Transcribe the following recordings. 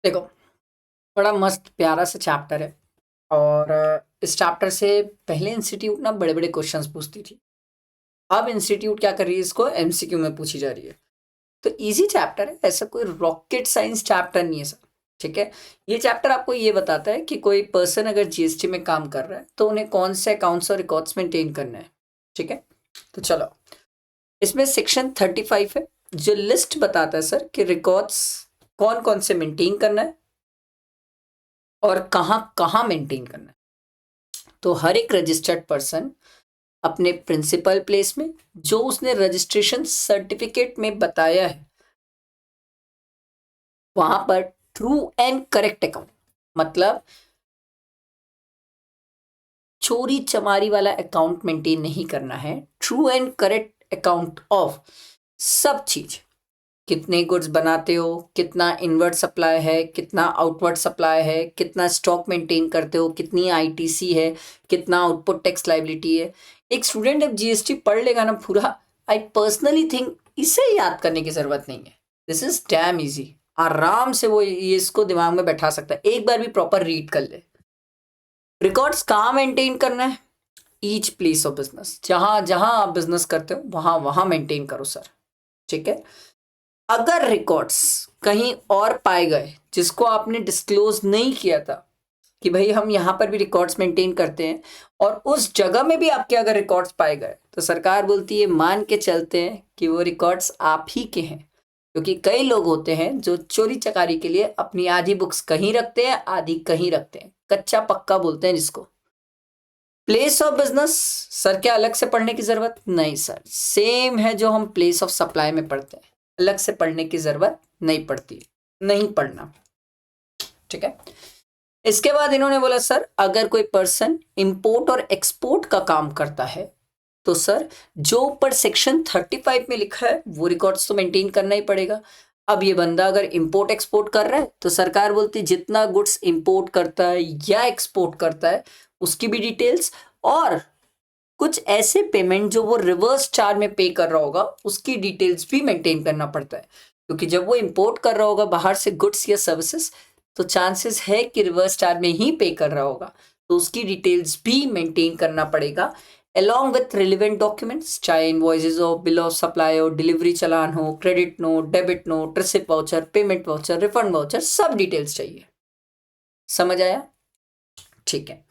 देखो, बड़ा मस्त प्यारा सा चैप्टर है। और इस चैप्टर से पहले इंस्टीट्यूट ना बड़े बड़े क्वेश्चंस पूछती थी। अब इंस्टीट्यूट क्या कर रही है, इसको एमसीक्यू में पूछी जा रही है। तो इजी चैप्टर है, ऐसा कोई रॉकेट साइंस चैप्टर नहीं है सर। ठीक है। ये चैप्टर आपको ये बताता है कि कोई पर्सन अगर जीएसटी में काम कर रहा है तो उन्हें कौन से अकाउंट्स और रिकॉर्ड्स मेंटेन करना है। ठीक है। तो चलो, इसमें सेक्शन 35 है जो लिस्ट बताता है सर कि रिकॉर्ड्स कौन कौन से मेंटेन करना है और कहाँ कहाँ मेंटेन करना है। तो हर एक रजिस्टर्ड पर्सन अपने प्रिंसिपल प्लेस में जो उसने रजिस्ट्रेशन सर्टिफिकेट में बताया है वहां पर ट्रू एंड करेक्ट अकाउंट, मतलब चोरी चमारी वाला अकाउंट मेंटेन नहीं करना है। True and correct account of सब चीज, कितने गुड्स बनाते हो, कितना इनवर्ट सप्लाई है, कितना आउटवर्ड सप्लाई है, कितना स्टॉक मेंटेन करते हो, कितनी आईटीसी है, कितना आउटपुट टैक्स लाइबिलिटी है। एक स्टूडेंट जब जीएसटी पढ़ लेगा ना पूरा, आई पर्सनली थिंक इसे याद करने की जरूरत नहीं है। दिस इज डैम इजी, आराम से वो ये इसको दिमाग में बैठा सकता है, एक बार भी प्रॉपर रीड कर ले। रिकॉर्ड्स कहाँ मेंटेन करना है? ईच प्लेस ऑफ बिजनेस, जहां जहां आप बिजनेस करते हो वहां वहां मेंटेन करो सर। ठीक है। अगर रिकॉर्ड्स कहीं और पाए गए जिसको आपने डिस्क्लोज नहीं किया था कि भाई हम यहाँ पर भी रिकॉर्ड्स मेंटेन करते हैं, और उस जगह में भी आपके अगर रिकॉर्ड्स पाए गए, तो सरकार बोलती है मान के चलते हैं कि वो रिकॉर्ड्स आप ही के हैं। क्योंकि कई लोग होते हैं जो चोरी चकारी के लिए अपनी आधी बुक्स कहीं रखते हैं, आधी कहीं रखते हैं, कच्चा पक्का बोलते हैं जिसको। प्लेस ऑफ बिजनेस सर क्या अलग से पढ़ने की जरूरत नहीं सर, सेम है जो हम प्लेस ऑफ सप्लाई में पढ़ते हैं, अलग से पढ़ने की जरूरत नहीं पड़ती, नहीं पढ़ना। ठीक है। इसके बाद इन्होंने बोला सर अगर कोई पर्सन इंपोर्ट और एक्सपोर्ट का काम करता है तो सर जो ऊपर सेक्शन 35 में लिखा है वो रिकॉर्ड्स तो मेंटेन करना ही पड़ेगा। अब ये बंदा अगर इंपोर्ट एक्सपोर्ट कर रहा है तो सरकार बोलती है जितना गुड्स इंपोर्ट करता है या एक्सपोर्ट करता है उसकी भी डिटेल्स, और कुछ ऐसे पेमेंट जो वो रिवर्स चार्ज में पे कर रहा होगा उसकी डिटेल्स भी मेंटेन करना पड़ता है। क्योंकि जब वो इंपोर्ट कर रहा होगा बाहर से गुड्स या सर्विसेज, तो चांसेस है कि रिवर्स चार्ज में ही पे कर रहा होगा, तो उसकी डिटेल्स भी मेंटेन करना पड़ेगा along with relevant documents, चाहे इनवॉइसेस हो, बिल ऑफ सप्लाई हो, डिलीवरी चालान हो, credit note, debit note, receipt voucher, payment voucher, refund voucher, सब डिटेल्स चाहिए। समझ आया? ठीक है।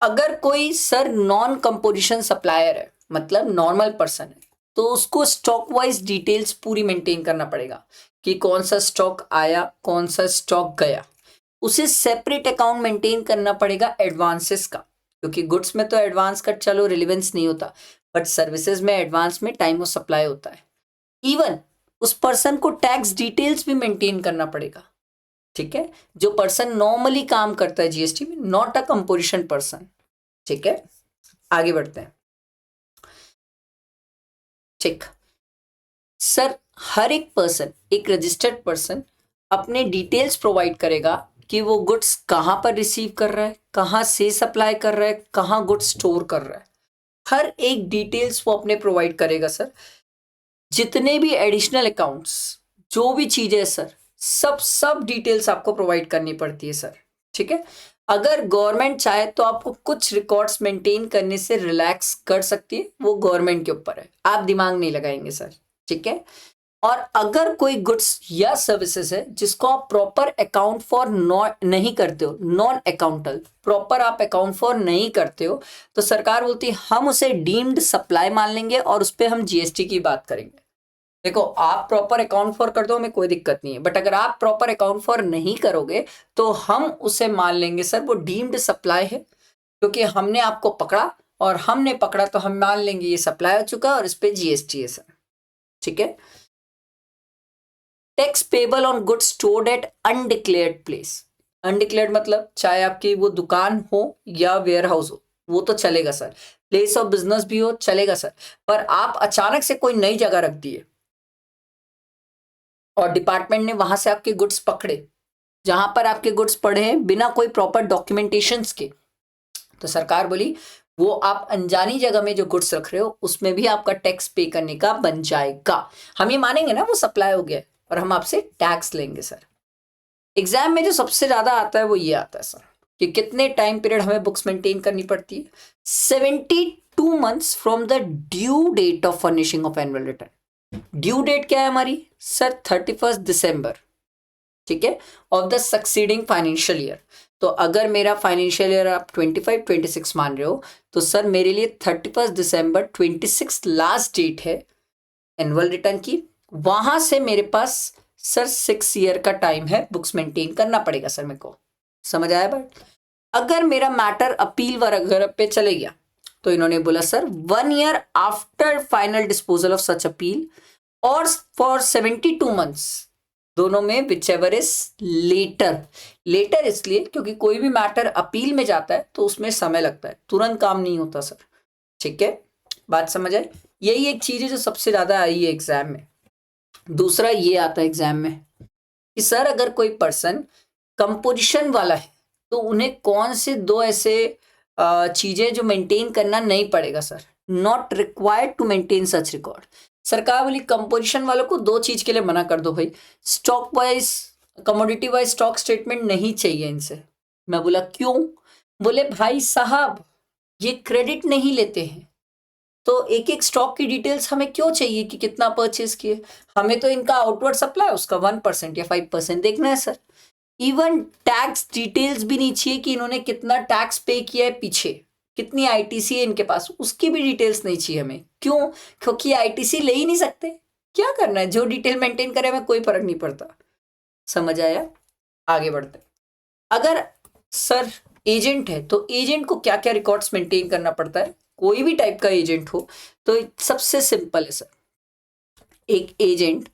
अगर कोई सर नॉन कंपोजिशन सप्लायर है, मतलब नॉर्मल पर्सन है, तो उसको स्टॉक वाइज डिटेल्स पूरी मेंटेन करना पड़ेगा कि कौन सा स्टॉक आया, कौन सा स्टॉक गया। उसे सेपरेट अकाउंट मेंटेन करना पड़ेगा एडवांसेस का, क्योंकि गुड्स में तो एडवांस का चलो रिलेवेंस नहीं होता, बट सर्विसेज में एडवांस में टाइम ऑफ सप्लाई होता है। इवन उस पर्सन को टैक्स डिटेल्स भी मेंटेन करना पड़ेगा। ठीक है। जो पर्सन नॉर्मली काम करता है जीएसटी में, नॉट अ कंपोजिशन पर्सन। ठीक है। आगे बढ़ते हैं। ठीक सर, हर एक पर्सन, एक रजिस्टर्ड पर्सन अपने डिटेल्स प्रोवाइड करेगा कि वो गुड्स कहाँ पर रिसीव कर रहा है, कहाँ से सप्लाई कर रहा है, कहाँ गुड्स स्टोर कर रहा है। हर एक डिटेल्स वो अपने प्रोवाइड करेगा सर। जितने भी एडिशनल अकाउंट्स, जो भी चीजें है सर, सब सब डिटेल्स आपको प्रोवाइड करनी पड़ती है सर। ठीक है। अगर गवर्नमेंट चाहे तो आपको कुछ रिकॉर्ड्स मेंटेन करने से रिलैक्स कर सकती है, वो गवर्नमेंट के ऊपर है, आप दिमाग नहीं लगाएंगे सर। ठीक है। और अगर कोई गुड्स या सर्विसेज है जिसको आप प्रॉपर अकाउंट फॉर नहीं करते हो, नॉन अकाउंटल, प्रॉपर आप अकाउंट फॉर नहीं करते हो, तो सरकार बोलती है हम उसे डीम्ड सप्लाई मान लेंगे और उस पर हम जीएसटी की बात करेंगे। देखो, आप प्रॉपर अकाउंट फॉर कर दो, हमें कोई दिक्कत नहीं है, बट अगर आप प्रॉपर अकाउंट फॉर नहीं करोगे तो हम उसे मान लेंगे सर वो डीम्ड सप्लाई है, क्योंकि हमने आपको पकड़ा, और हमने पकड़ा तो हम मान लेंगे ये सप्लाई हो चुका और इस पे जीएसटी है सर। ठीक है। Tax payable on goods stored at undeclared place. Undeclared मतलब चाहे आपकी वो दुकान हो या वेयर हाउस हो, वो तो चलेगा सर। प्लेस ऑफ बिजनेस भी हो चलेगा सर। पर आप अचानक से कोई नई जगह रख दिए और डिपार्टमेंट ने वहां से आपके गुड्स पकड़े, जहां पर आपके गुड्स पड़े हैं बिना कोई प्रॉपर डॉक्यूमेंटेशंस के, तो सरकार बोली वो आप अनजानी जगह में जो गुड्स रख रहे हो उसमें भी आपका टैक्स पे करने का बन जाएगा। हम ये मानेंगे ना वो सप्लाई हो गया और हम आपसे टैक्स लेंगे सर। एग्जाम में जो सबसे ज्यादा आता है वो ये आता है सर कि कितने टाइम पीरियड हमें बुक्स मेंटेन करनी पड़ती है। 72 months from the due date of furnishing of annual return. Due date क्या है हमारी सर? 31 दिसंबर, ठीक है, of the succeeding financial year. तो अगर मेरा फाइनेंशियल ईयर आप 25-26 मान रहे हो तो सर मेरे लिए 31 दिसंबर 26 लास्ट डेट है एनुअल रिटर्न की। वहां से मेरे पास सर 6 ईयर का टाइम है बुक्स मेंटेन करना पड़ेगा सर मेरे को। समझ आया बात? अगर मेरा मैटर अपील वगैरह पे चले गया तो इन्होंने बोला sir 1 year after final disposal of such appeal और फॉर 72 months, दोनों में whichever is later. Later इसलिए क्योंकि कोई भी मैटर अपील में जाता है तो उसमें समय लगता है, तुरंत काम नहीं होता सर। ठीक है, बात समझ आए? यही एक चीज है जो सबसे ज्यादा आई है एग्जाम में। दूसरा ये आता है एग्जाम में कि सर अगर कोई पर्सन कंपोजिशन वाला है तो उन्हें कौन से दो ऐसे चीजें जो मेंटेन करना नहीं पड़ेगा sir, not required to maintain such record. सरकार बोली कंपोजिशन वालों को दो चीज के लिए मना कर दो भाई, stock wise commodity wise stock statement नहीं चाहिए इनसे। मैं बोला क्यों? बोले भाई साहब ये क्रेडिट नहीं लेते हैं तो एक एक स्टॉक की डिटेल्स हमें क्यों चाहिए कि कितना परचेज किए, हमें तो इनका आउटवर्ड सप्लाई उसका 1% या 5% देखना है सर। इवन टैक्स डिटेल्स भी नहीं चाहिए कि इन्होंने कितना टैक्स पे किया है पीछे, कितनी आईटीसी है इनके पास, उसकी भी डिटेल्स नहीं चाहिए हमें। क्यों? क्योंकि आईटीसी ले ही नहीं सकते। क्या करना है, जो डिटेल मेंटेन करे हमें कोई फर्क नहीं पड़ता। समझ आया? आगे बढ़ते। अगर सर एजेंट है तो एजेंट को क्या क्या रिकॉर्ड्स मेंटेन करना पड़ता है? कोई भी टाइप का एजेंट हो तो सबसे सिंपल है सर, एक एजेंट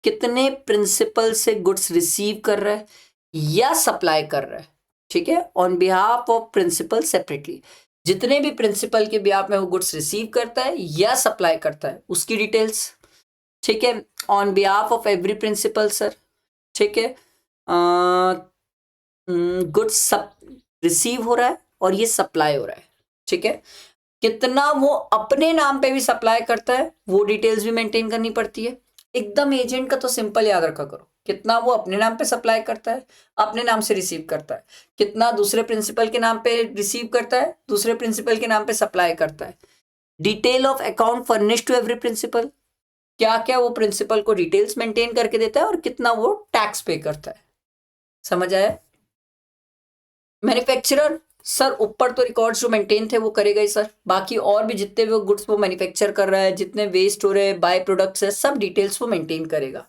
कितने प्रिंसिपल से गुड्स रिसीव कर रहा है या सप्लाई कर रहा है, ठीक है, on behalf of principal separately. जितने भी प्रिंसिपल के बिहाफ में वो गुड्स रिसीव करता है या सप्लाई करता है उसकी डिटेल्स, ठीक है, on behalf of every principal sir, ठीक है, गुड्स सब रिसीव हो रहा है और ये सप्लाई हो रहा है, ठीक है, कितना वो अपने नाम पे भी सप्लाई करता है वो डिटेल्स भी मेंटेन करनी पड़ती है। एकदम एजेंट का तो सिंपल याद रखा करो, कितना वो अपने नाम पे सप्लाई करता है, अपने नाम से रिसीव करता है, कितना दूसरे प्रिंसिपल के नाम पे रिसीव करता है, दूसरे प्रिंसिपल के नाम पे सप्लाई करता है। Detail of account furnish to every principal, क्या क्या वो प्रिंसिपल को डिटेल्स मेंटेन करके देता है और कितना वो टैक्स पे करता है। समझ आया? मैन्युफैक्चरर सर ऊपर तो रिकॉर्ड्स जो मेंटेन थे वो करेगा ही सर, बाकी और भी जितने भी गुड्स वो मैन्युफैक्चर कर रहा है, जितने वेस्ट हो रहे हैं, बाय प्रोडक्ट्स है, सब डिटेल्स वो मेंटेन करेगा।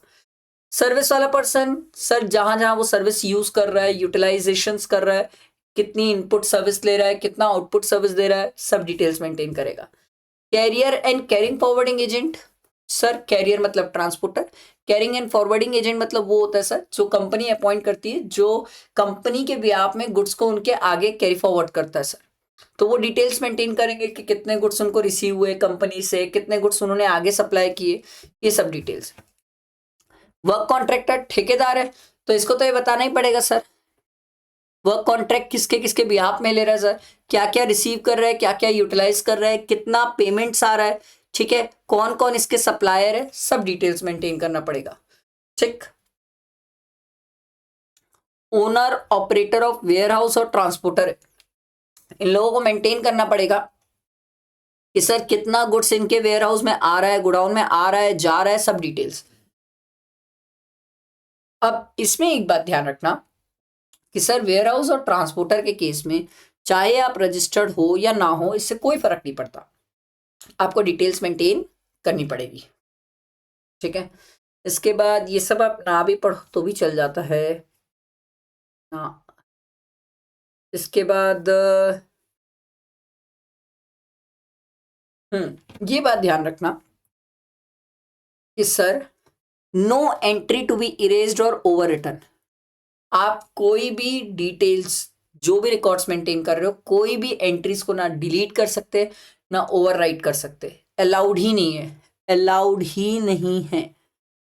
सर्विस वाला पर्सन सर जहां जहां वो सर्विस यूज कर रहा है, यूटिलाइजेशंस कर रहा है, कितनी इनपुट सर्विस ले रहा है, कितना आउटपुट सर्विस दे रहा है, सब डिटेल्स मेंटेन करेगा। Carrier and carrying forwarding agent sir, carrier मतलब transporter, carrying and forwarding agent मतलब वो होता है सर जो कंपनी अपॉइंट करती है, जो कंपनी के बिहाफ में गुड्स को उनके आगे कैरी फॉरवर्ड करता है सर। तो वो डिटेल्स मेंटेन करेंगे कि कितने गुड्स उनको रिसीव हुए कंपनी से, कितने गुड्स उन्होंने आगे सप्लाई किए, ये सब डिटेल्स। वर्क कॉन्ट्रैक्टर ठेकेदार है तो इसको तो ये बताना ही पड़ेगा सर, वर्क कॉन्ट्रैक्ट किसके किसके बिहाफ में ले रहा है सर, क्या क्या रिसीव कर रहा है, क्या क्या यूटिलाइज कर रहा है, कितना पेमेंट्स आ रहा है, ठीक है, कौन कौन इसके सप्लायर है, सब डिटेल्स मेंटेन करना पड़ेगा। ठीक। Owner operator of warehouse और ट्रांसपोर्टर, इन लोगों को मेंटेन करना पड़ेगा कि सर कितना गुड्स इनके वेयर हाउस में आ रहा है, गोडाउन में आ रहा है, जा रहा है, सब डिटेल्स। अब इसमें एक बात ध्यान रखना कि सर वेयर हाउस और ट्रांसपोर्टर के केस में चाहे आप रजिस्टर्ड हो या ना हो, इससे कोई फर्क नहीं पड़ता, आपको डिटेल्स मेंटेन करनी पड़ेगी। ठीक है, इसके बाद ये सब आप ना भी पढ़ो तो भी चल जाता है। हाँ, इसके बाद ये बात ध्यान रखना कि sir no entry to be erased और ओवर रिटन। आप कोई भी डिटेल्स जो भी रिकॉर्ड्स मेंटेन कर रहे हो, कोई भी एंट्रीज को ना डिलीट कर सकते ना ओवर राइट कर सकते, अलाउड ही नहीं है, अलाउड ही नहीं है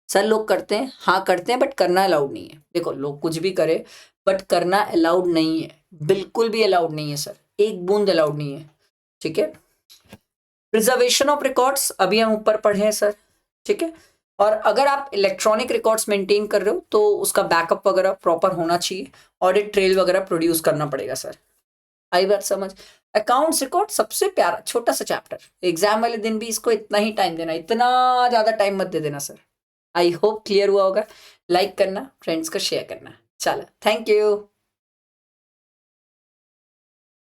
सर। लोग करते हैं, हाँ करते हैं, बट करना अलाउड नहीं है। देखो लोग कुछ भी करे बट करना अलाउड नहीं है, बिल्कुल भी अलाउड नहीं है सर, एक बूंद अलाउड नहीं है। ठीक है, प्रिजर्वेशन ऑफ रिकॉर्ड्स अभी हम ऊपर पढ़े हैं सर, ठीक है, और अगर आप इलेक्ट्रॉनिक रिकॉर्ड्स मेंटेन कर रहे हो तो उसका बैकअप वगैरह प्रॉपर होना चाहिए, ऑडिट ट्रेल वगैरह प्रोड्यूस करना पड़ेगा सर। आई बात समझ? अकाउंट्स रिकॉर्ड सबसे प्यारा छोटा सा चैप्टर, एग्जाम वाले दिन भी इसको इतना ही टाइम देना, इतना ज्यादा टाइम मत दे देना सर। आई होप क्लियर हुआ होगा। लाइक करना, फ्रेंड्स को शेयर करना। चलो, थैंक यू।